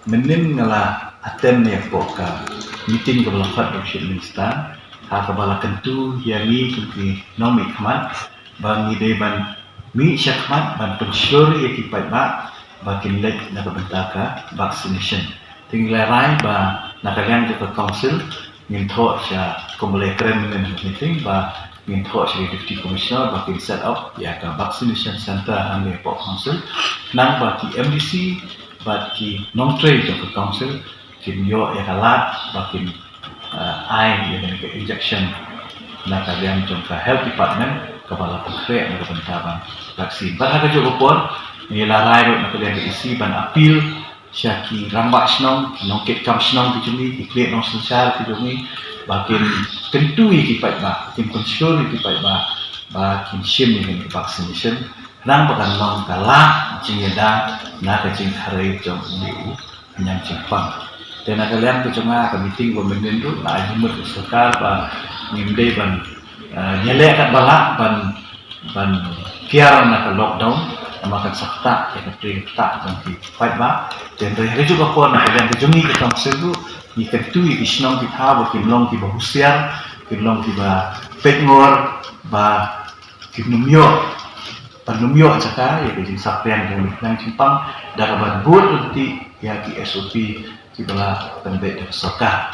menin ngala attend ya poka meeting ke belafat Rashid Ministan ha kabala kentu yami kunti nomi khamat bang ide ban mi syakmat ban pensyuri yaki pai ba bakin lek na bentaka vaccination tinggal rai ba nakalian ke council ngin tho sya komule krem dengan meeting ba ngin tho sya deputy commissioner bakin set up ya ka vaccination center hang po council nang ba ki MDC ba ki non trade ke council kin yo ya kalat bakin ai ya ke injection nakalian jongka health department kepala pekre na bentaban vaksin ba ha jo pon ni larai ro nakalian isi ban appeal syaki rambak snong nongket kam snong ki jumi ikle no sensar ki jumi bakin kentui ki pai ba kin konsur ki pai ba bakin shim ni vaccination nang bakan long kala jingeda na ka jing khare jong ni nyang cipang dan kalian ke cenga ke meeting pemimpin tu la jumut sekar ba ngimde ban nyele kat balak ban kiar na ka lockdown makan sakta ya kepri tak jangki pai ba dan hari juga pun kalian ke jungi ke council tu ni ketui ki snong ki tha ba kim long ki ba husiar ki long ki ba pekngor ba ki numyo panumyo jaka ya ke jing sakten jong nang simpang daraban bur unti ya ki SOP ki bala pendek soka